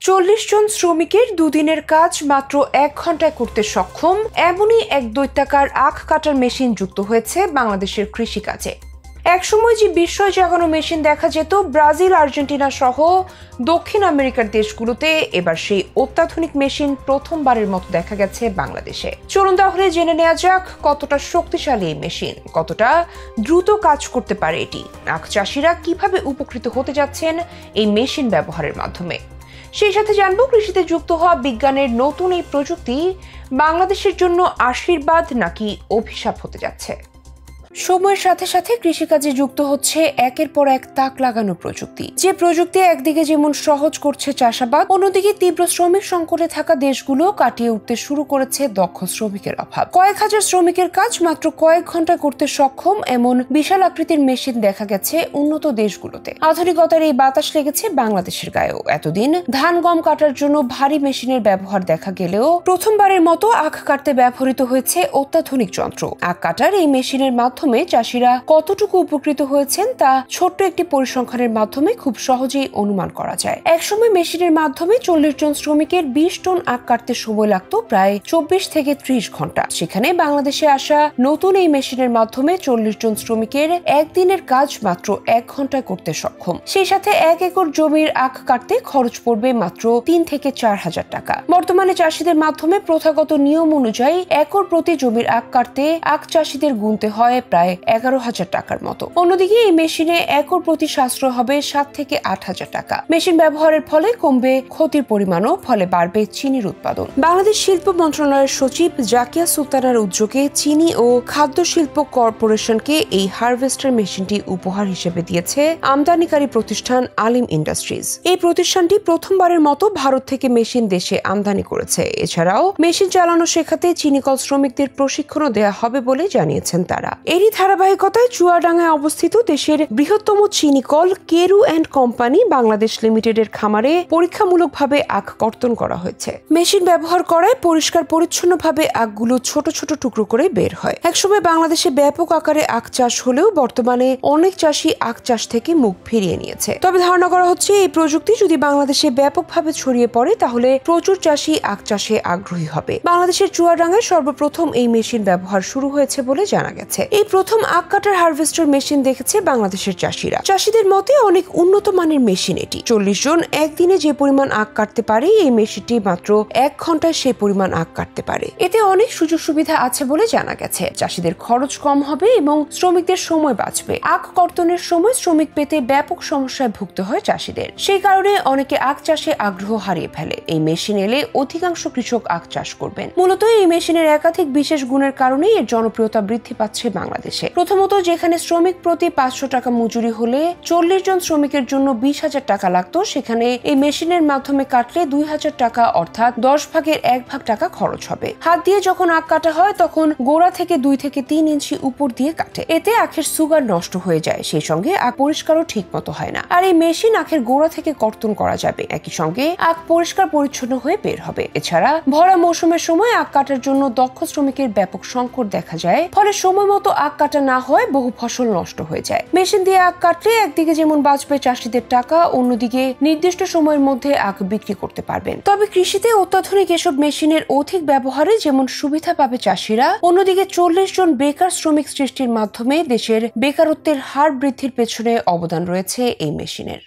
40 জন শ্রমিকের দুদিনের কাজ মাত্র 1 ঘন্টায় করতে সক্ষম এমনই এক দৈত্যাকার আখ কাটার মেশিন যুক্ত হয়েছে বাংলাদেশের কৃষিকাজে। একসময় যে বিস্ময় জাগানো মেশিন দেখা যেত ব্রাজিল, আর্জেন্টিনা সহ দক্ষিণ আমেরিকার দেশগুলোতে, এবার সেই অত্যাধুনিক মেশিন প্রথমবারের মতো দেখা গেছে বাংলাদেশে। চলুন তাহলে জেনে নেওয়া যাক কতটা শক্তিশালী এই মেশিন, কতটা দ্রুত কাজ করতে পারে এটি, আখ চাষিরা কিভাবে উপকৃত হতে যাচ্ছেন এই মেশিন ব্যবহারের মাধ্যমে। সেই সাথে জানবো কৃষিতে যুক্ত হওয়া বিজ্ঞানের নতুন এই প্রযুক্তি বাংলাদেশের জন্য আশীর্বাদ নাকি অভিশাপ হতে যাচ্ছে। সময়ের সাথে সাথে কৃষিকাজে যুক্ত হচ্ছে একের পর এক তাক লাগানো প্রযুক্তি। যে প্রযুক্তি একদিকে যেমন সহজ করছে চাষাবাদ, অন্যদিকে তীব্র শ্রমিক সংকটে থাকা দেশগুলো কাটিয়ে উঠতে শুরু করেছে দক্ষ শ্রমিকের অভাব। কয়েক হাজার শ্রমিকের কাজ মাত্র কয়েক ঘন্টায় করতে সক্ষম এমন বিশাল আকৃতির মেশিন দেখা গেছে উন্নত দেশগুলোতে। আধুনিকতার এই বাতাস লেগেছে বাংলাদেশের গায়েও। এতদিন ধান গম কাটার জন্য ভারী মেশিনের ব্যবহার দেখা গেলেও প্রথমবারের মতো আখ কাটতে ব্যবহৃত হয়েছে অত্যাধুনিক যন্ত্র। আখ কাটার এই মেশিনের মাধ্যমে চাষিরা কতটুকু উপকৃত হয়েছেন তা ছোট্ট একটি পরিসংখ্যানের মাধ্যমে খুব সহজেই অনুমান করা যায়। একসময় মেশিনের মাধ্যমে 40 জন শ্রমিকের 20 টন আখ কাটতে সময় লাগতো প্রায় 24 থেকে 30 ঘন্টা। সেখানে বাংলাদেশে আসা নতুন এই মেশিনের মাধ্যমে 40 জন শ্রমিকের একদিনের কাজ মাত্র 1 ঘন্টায় করতে সক্ষম। সেই সাথে 1 একর জমির আখ কাটতে খরচ পড়বে মাত্র 3 থেকে 4 হাজার টাকা। বর্তমানে চাষিদের মাধ্যমে প্রথাগত নিয়ম অনুযায়ী একর প্রতি জমির আখ কাটতে আখ চাষিদের গুনতে হয় প্রায় 11,000 টাকার মতো। অন্যদিকে এই মেশিনে একর প্রতি সাশ্রয় হবে 7 থেকে 8 হাজার টাকা। মেশিন ব্যবহারের ফলে কমবে ক্ষতির পরিমাণও, ফলে বাড়বে চিনির উৎপাদন। বাংলাদেশ শিল্প মন্ত্রণালয়ের সচিব জাকিয়া সুলতানার উদ্যোগে চিনি ও খাদ্য শিল্প কর্পোরেশনকে এই হারভেস্টার মেশিনটি উপহার হিসেবে দিয়েছে আমদানিকারী প্রতিষ্ঠান আলিম ইন্ডাস্ট্রিজ। এই প্রতিষ্ঠানটি প্রথমবারের মতো ভারত থেকে মেশিন দেশে আমদানি করেছে। এছাড়াও মেশিন চালানো শেখাতে চিনিকল শ্রমিকদের প্রশিক্ষণও দেওয়া হবে বলে জানিয়েছেন তারা। এরই ধারাবাহিকতায় চুয়াডাঙ্গায় অবস্থিত দেশের বৃহত্তম চিনিকল কেরু অ্যান্ড কোম্পানি বাংলাদেশ লিমিটেডের খামারে পরীক্ষামূলকভাবে আখ কর্তন করা হয়েছে। মেশিন ব্যবহার করায় পরিষ্কার পরিচ্ছন্নভাবে আখগুলো ছোট ছোট টুকরো করে বের হয়। একসময় বাংলাদেশে ব্যাপক আকারে আখ চাষ হলেও বর্তমানে অনেক চাষি আখ চাষ থেকে মুখ ফিরিয়ে নিয়েছে। তবে ধারণা করা হচ্ছে এই প্রযুক্তি যদি বাংলাদেশে ব্যাপকভাবে ছড়িয়ে পড়ে তাহলে প্রচুর চাষি আখ চাষে আগ্রহী হবে। বাংলাদেশের চুয়াডাঙ্গায় সর্বপ্রথম এই মেশিন ব্যবহার শুরু হয়েছে বলে জানা গেছে। এই প্রথম আখ কাটার হারভেস্টার মেশিন দেখেছে বাংলাদেশের চাষিরা। চাষিদের মতে অনেক উন্নত মানের মেশিন এটি। 40 জন একদিনে যে পরিমাণ আখ কাটতে পারে এই মেশিনটি মাত্র 1 ঘন্টায় সেই পরিমাণ আখ কাটতে পারে। এতে অনেক সুযোগ সুবিধা আছে বলে জানা গেছে। চাষিদের খরচ কম হবে এবং শ্রমিকদের সময় বাঁচবে। আখ কর্তনের সময় শ্রমিক পেতে ব্যাপক সমস্যায় ভুগতে হয় চাষিদের। সেই কারণে অনেকে আখ চাষে আগ্রহ হারিয়ে ফেলে। এই মেশিন এলে অধিকাংশ কৃষক আখ চাষ করবেন। মূলত এই মেশিনের একাধিক বিশেষ গুণের কারণেই এর জনপ্রিয়তা বৃদ্ধি পাচ্ছে বাংলাদেশে। প্রথমত, যেখানে শ্রমিক প্রতি 500 টাকা মজুরি হলে 40 জন শ্রমিকের জন্য 20,000 টাকা লাগতো, সেখানে এই মেশিনের মাধ্যমে কাটলে 2,000 টাকা অর্থাৎ 10 ভাগের 1 ভাগ টাকা খরচ হবে। হাত দিয়ে যখন আখ কাটা হয় তখন গোড়া থেকে 2 থেকে 3 ইঞ্চি উপর দিয়ে কাটে। এতে আখের সুগার নষ্ট হয়ে যায়, সেই সঙ্গে আখ পরিষ্কারও ঠিক মতো হয় না। আর এই মেশিন আখের গোড়া থেকে কর্তন করা যাবে, একই সঙ্গে আখ পরিষ্কার পরিচ্ছন্ন হয়ে বের হবে। এছাড়া ভরা মৌসুমের সময় আখ কাটার জন্য দক্ষ শ্রমিকের ব্যাপক সংকট দেখা যায়, ফলে সময় মতো আখ কাটা না হয় বহু ফসল নষ্ট হয়ে যায়। মেশিন দিয়ে আখ কাটলে একদিকে যেমন বাঁচবে চাষিদের টাকা, অন্যদিকে নির্দিষ্ট সময়ের মধ্যে আখ বিক্রি করতে পারবেন। তবে কৃষিতে অত্যাধুনিক এসব মেশিনের অধিক ব্যবহারে যেমন সুবিধা পাবে চাষিরা, অন্যদিকে 40 জন বেকার শ্রমিক সৃষ্টির মাধ্যমে দেশের বেকারত্বের হার বৃদ্ধির পেছনে অবদান রয়েছে এই মেশিনের।